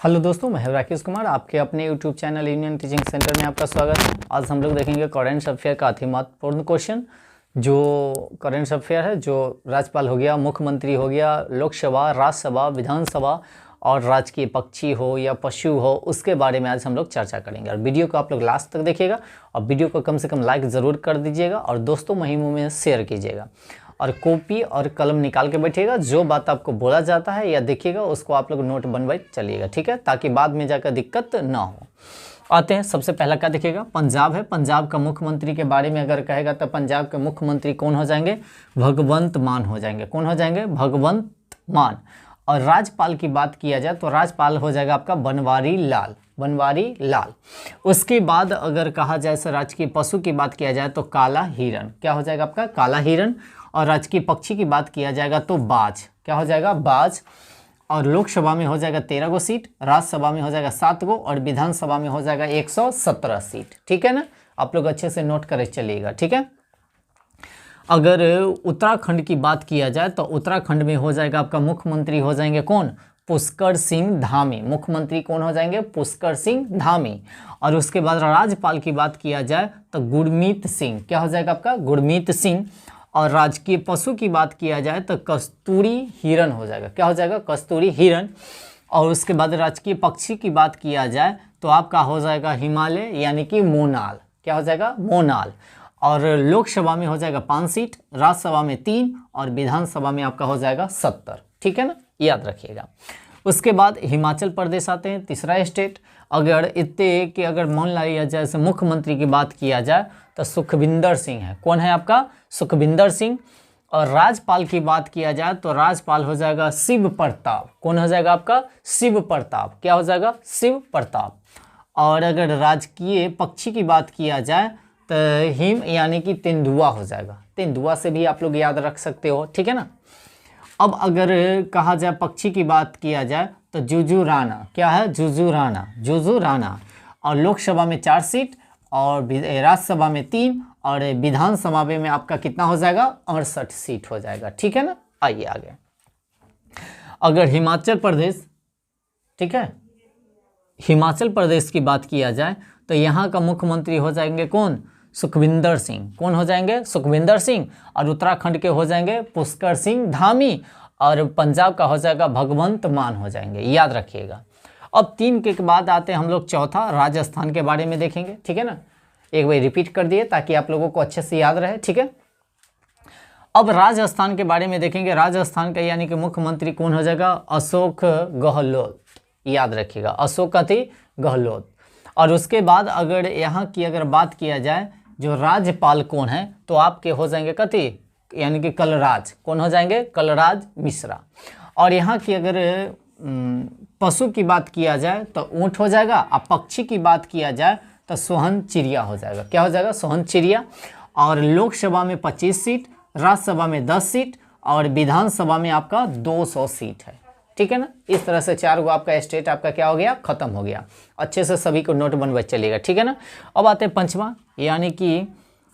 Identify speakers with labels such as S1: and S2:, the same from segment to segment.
S1: Hello दोस्तों, मैं राकेश कुमार, आपके अपने YouTube channel union teaching centre में आपका स्वागत है। आज हम लोग देखेंगे करेंट अफेयर का अति महत्वपूर्ण क्वेश्चन। जो करेंट अफेयर है, जो राज्यपाल हो गया, मुख्यमंत्री हो गया, लोकसभा, राज्यसभा, विधानसभा और राजकीय पक्षी हो या पशु हो, उसके बारे में आज हम लोग चर्चा करेंगे। और वीडियो को आप लोग लास्ट तक देखिएगा और वीडियो को कम से कम लाइक ज़रूर कर दीजिएगा और दोस्तों महिमों में शेयर कीजिएगा और कॉपी और कलम निकाल के बैठिएगा। जो बात आपको बोला जाता है या देखिएगा उसको आप लोग नोट बनवाई चलिएगा, ठीक है, ताकि बाद में जाकर दिक्कत ना हो। आते हैं, सबसे पहला क्या देखिएगा, पंजाब है। पंजाब का मुख्यमंत्री के बारे में अगर कहेगा तो पंजाब के मुख्यमंत्री कौन हो जाएंगे? भगवंत मान हो जाएंगे। कौन हो जाएंगे? भगवंत मान। और राज्यपाल की बात किया जाए तो राज्यपाल हो जाएगा आपका बनवारी लाल, बनवारी लाल। उसके बाद अगर कहा जाए सर राजकीय पशु की बात किया जाए तो काला हिरण। क्या हो जाएगा आपका? काला हिरण। और राजकीय पक्षी की बात किया जाएगा तो बाज। क्या हो जाएगा? बाज। और लोकसभा में हो जाएगा 13 गो सीट, राज्यसभा में हो जाएगा 7 गो और विधानसभा में हो जाएगा 117 सीट। ठीक है ना, आप लोग अच्छे से नोट कर चलिएगा, ठीक है। अगर उत्तराखंड की बात किया जाए तो उत्तराखंड में हो जाएगा आपका मुख्यमंत्री हो जाएंगे कौन? पुष्कर सिंह धामी। मुख्यमंत्री कौन हो जाएंगे? पुष्कर सिंह धामी। और उसके बाद राज्यपाल की बात किया जाए तो गुरमीत सिंह। क्या हो जाएगा आपका? गुरमीत सिंह। और राजकीय पशु की बात किया जाए तो कस्तूरी हिरण हो जाएगा। क्या हो जाएगा? कस्तूरी हिरण। और उसके बाद राजकीय पक्षी की बात किया जाए तो आपका हो जाएगा हिमालय यानी कि मोनाल। क्या हो जाएगा? मोनाल। और लोकसभा में हो जाएगा 5 सीट, राज्यसभा में 3 और विधानसभा में आपका हो जाएगा 70। ठीक है ना, याद रखिएगा। उसके बाद हिमाचल प्रदेश आते हैं, तीसरा स्टेट। अगर इतने कि अगर मान लिया जाए से मुख्यमंत्री की बात किया जाए तो सुखविंदर सिंह है। कौन है आपका? सुखविंदर सिंह। और राज्यपाल की बात किया जाए तो राज्यपाल हो जाएगा शिव प्रताप। कौन हो जाएगा आपका? शिव प्रताप। क्या हो जाएगा? शिव प्रताप। और अगर राजकीय पक्षी की बात किया जाए तो हिम यानी कि तेंदुआ हो जाएगा। तेंदुआ से भी आप लोग याद रख सकते हो, ठीक है ना। अब अगर कहा जाए पक्षी की बात किया जाए तो जुजुराना। क्या है? जुजुराना, जुजुराना। और लोकसभा में 4 सीट और राज्यसभा में 3 और विधानसभा में आपका कितना हो जाएगा? 68 सीट हो जाएगा। ठीक है ना, आइए आगे। अगर हिमाचल प्रदेश, ठीक है, हिमाचल प्रदेश की बात किया जाए तो यहाँ का मुख्यमंत्री हो जाएंगे कौन? सुखविंदर सिंह। कौन हो जाएंगे? सुखविंदर सिंह। और उत्तराखंड के हो जाएंगे पुष्कर सिंह धामी। और पंजाब का हो जाएगा भगवंत मान हो जाएंगे, याद रखिएगा। अब 3 के बाद आते हैं हम लोग चौथा, राजस्थान के बारे में देखेंगे, ठीक है ना। एक बार रिपीट कर दिए ताकि आप लोगों को अच्छे से याद रहे, ठीक है। अब राजस्थान के बारे में देखेंगे। राजस्थान का यानी कि मुख्यमंत्री कौन हो जाएगा? अशोक गहलोत, याद रखिएगा, अशोक गहलोत। और उसके बाद अगर यहाँ की अगर बात किया जाए जो राज्यपाल कौन है तो आपके हो जाएंगे कति यानी कि कलराज। कौन हो जाएंगे? कलराज मिश्रा। और यहाँ की अगर पशु की बात किया जाए तो ऊँट हो जाएगा। और पक्षी की बात किया जाए तो सोहन चिड़िया हो जाएगा। क्या हो जाएगा? सोहन चिड़िया। और लोकसभा में 25 सीट, राज्यसभा में 10 सीट और विधानसभा में आपका 200 सीट है। ठीक है ना, इस तरह से 4 गो आपका स्टेट आपका क्या हो गया? खत्म हो गया। अच्छे से सभी को नोट बनवा चलिएगा, ठीक है ना। अब आते हैं पंचमा यानी कि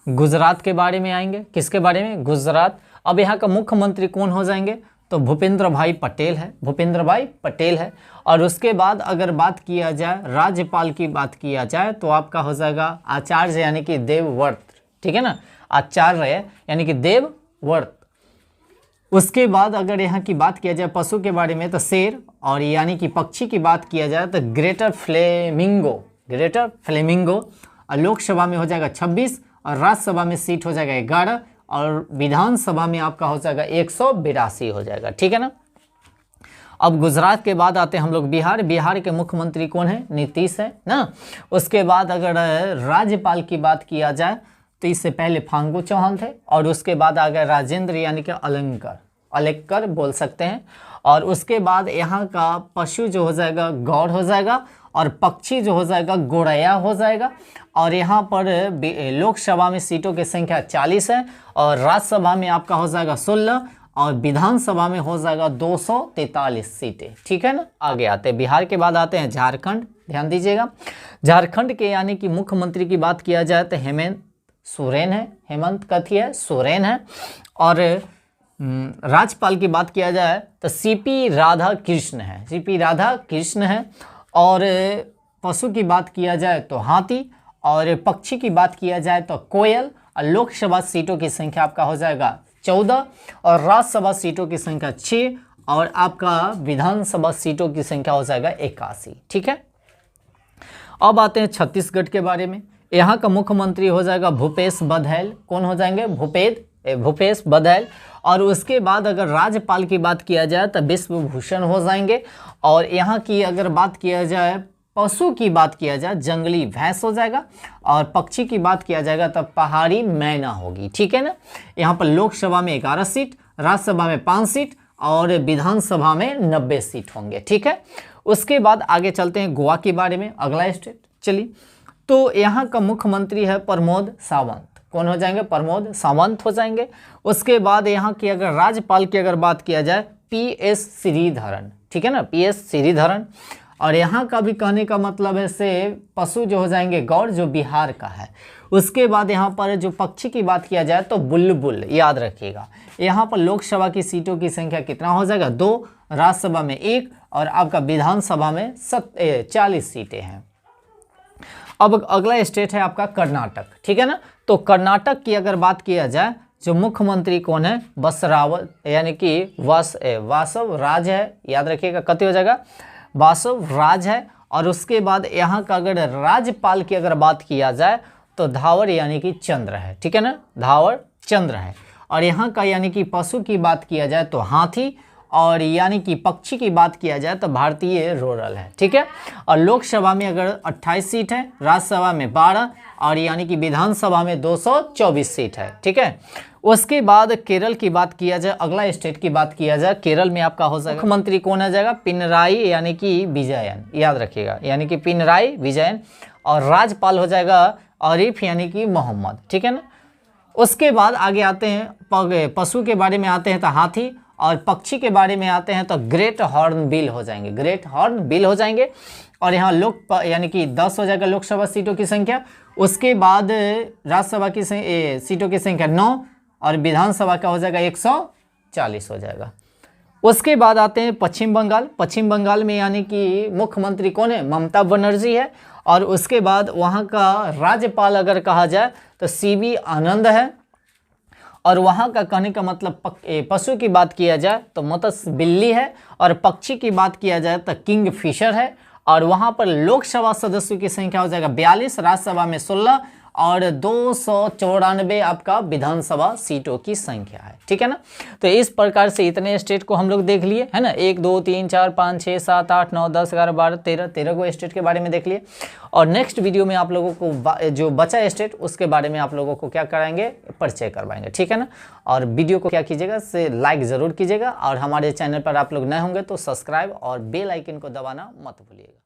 S1: गुजरात के बारे में आएंगे। किसके बारे में? गुजरात। अब यहाँ का मुख्यमंत्री कौन हो जाएंगे? तो भूपेंद्र भाई पटेल है, भूपेंद्र भाई पटेल है। और उसके बाद अगर बात किया जाए राज्यपाल की बात किया जाए तो आपका हो जाएगा आचार्य यानी कि देवव्रत। ठीक है ना, आचार्य यानी कि देवव्रत। उसके बाद अगर यहाँ की बात किया जाए पशु के बारे में तो शेर। और यानी कि पक्षी की बात किया जाए तो ग्रेटर फ्लेमिंगो, ग्रेटर फ्लेमिंगो। और लोकसभा में हो जाएगा 26 और राज्यसभा में सीट हो जाएगा 11 और विधानसभा में आपका हो जाएगा 182 हो जाएगा। ठीक है ना। अब गुजरात के बाद आते हैं हम लोग बिहार। बिहार के मुख्यमंत्री कौन है? नीतीश है ना। उसके बाद अगर राज्यपाल की बात किया जाए तो इससे पहले फांगू चौहान थे। और उसके बाद आ गए राजेंद्र यानी कि अलंकर, अलक्कर बोल सकते हैं। और उसके बाद यहाँ का पशु जो हो जाएगा गौड़ हो जाएगा और पक्षी जो हो जाएगा गोरैया हो जाएगा। और यहाँ पर लोकसभा में सीटों की संख्या 40 है और राज्यसभा में आपका हो जाएगा 16 और विधानसभा में हो जाएगा 243 सीटें। ठीक है ना, आगे आते हैं बिहार के बाद आते हैं झारखंड। ध्यान दीजिएगा, झारखंड के यानी कि मुख्यमंत्री की बात किया जाए तो हेमंत सोरेन है, हेमंत कथी है? सोरेन है। और राज्यपाल की बात किया जाए तो सीपी राधा कृष्ण है, सीपी राधा कृष्ण है। और पशु की बात किया जाए तो हाथी, और पक्षी की बात किया जाए तो कोयल। और लोकसभा सीटों की संख्या आपका हो जाएगा 14, और राज्यसभा सीटों की संख्या 6, और आपका विधानसभा सीटों की संख्या हो जाएगा 81। ठीक है। अब आते हैं छत्तीसगढ़ के बारे में। यहाँ का मुख्यमंत्री हो जाएगा भूपेश बघेल। कौन हो जाएंगे? भूपेश बघेल। और उसके बाद अगर राज्यपाल की बात किया जाए तो विश्वभूषण हो जाएंगे। और यहाँ की अगर बात किया जाए, पशु की बात किया जाए, जंगली भैंस हो जाएगा। और पक्षी की बात किया जाएगा तब पहाड़ी मैना होगी। ठीक है ना। यहाँ पर लोकसभा में 11 सीट, राज्यसभा में 5 सीट, और विधानसभा में 90 सीट होंगे। ठीक है। उसके बाद आगे चलते हैं गोवा के बारे में, अगला स्टेट। चलिए, तो यहाँ का मुख्यमंत्री है प्रमोद सावंत। कौन हो जाएंगे? प्रमोद सावंत हो जाएंगे। उसके बाद यहाँ की अगर राज्यपाल की अगर बात किया जाए, PS श्रीधरन। ठीक है ना, PS श्रीधरन। और यहाँ का भी कहने का मतलब है से पशु जो हो जाएंगे गौर, जो बिहार का है। उसके बाद यहाँ पर जो पक्षी की बात किया जाए तो बुलबुल, याद रखिएगा। यहाँ पर लोकसभा की सीटों की संख्या कितना हो जाएगा? 2, राज्यसभा में 1, और आपका विधानसभा में 40 सीटें हैं। अब अगला स्टेट है आपका कर्नाटक। ठीक है ना। तो कर्नाटक की अगर बात किया जाए, जो मुख्यमंत्री कौन है? बसरावत, यानी कि वासव राज है। याद रखिएगा, कति हो जाएगा? वासव राज है। और उसके बाद यहाँ का अगर राज्यपाल की अगर बात किया जाए तो धावर यानी कि चंद्र है। ठीक है ना, धावर चंद्र है। और यहाँ का यानी कि पशु की बात किया जाए तो हाथी, और यानी कि पक्षी की बात किया जाए तो भारतीय रोरल है। ठीक है। और लोकसभा में अगर 28 सीट है, राज्यसभा में 12, और यानी कि विधानसभा में 224 सीट है। ठीक है। उसके बाद केरल की बात किया जाए, अगला स्टेट की बात किया जाए, केरल में आपका हो जाएगा मुख्यमंत्री कौन आ जाएगा? पिनराई यानी कि विजयन। याद रखिएगा, यानी कि पिनराई विजयन। और राज्यपाल हो जाएगा आरिफ यानी कि मोहम्मद। ठीक है ना। उसके बाद आगे आते हैं, पशु के बारे में आते हैं तो हाथी, और पक्षी के बारे में आते हैं तो ग्रेट हॉर्न बिल हो जाएंगे। ग्रेट हॉर्न बिल हो जाएंगे। और यहाँ यानी कि 10 हो जाएगा लोकसभा सीटों की संख्या। उसके बाद राज्यसभा की सीटों की संख्या 9, और विधानसभा का हो जाएगा 140 हो जाएगा। उसके बाद आते हैं पश्चिम बंगाल। पश्चिम बंगाल में यानी कि मुख्यमंत्री कौन है? ममता बनर्जी है। और उसके बाद वहाँ का राज्यपाल अगर कहा जाए तो CB आनंद है। और वहाँ का कहने का मतलब पशु की बात किया जाए तो मत्स्य बिल्ली है, और पक्षी की बात किया जाए तो किंग फिशर है। और वहाँ पर लोकसभा सदस्यों की संख्या हो जाएगा 42, राज्यसभा में 16, और 294 आपका विधानसभा सीटों की संख्या है। ठीक है ना। तो इस प्रकार से इतने स्टेट को हम लोग देख लिए है ना। 1 2 3 4 5 6 7 8 9 10 11 12 13 को स्टेट के बारे में देख लिए। और नेक्स्ट वीडियो में आप लोगों को जो बचा स्टेट उसके बारे में आप लोगों को क्या कराएंगे? परिचय करवाएंगे। ठीक है ना। और वीडियो को क्या कीजिएगा से लाइक ज़रूर कीजिएगा, और हमारे चैनल पर आप लोग नए होंगे तो सब्सक्राइब और बेल आइकन को दबाना मत भूलिएगा।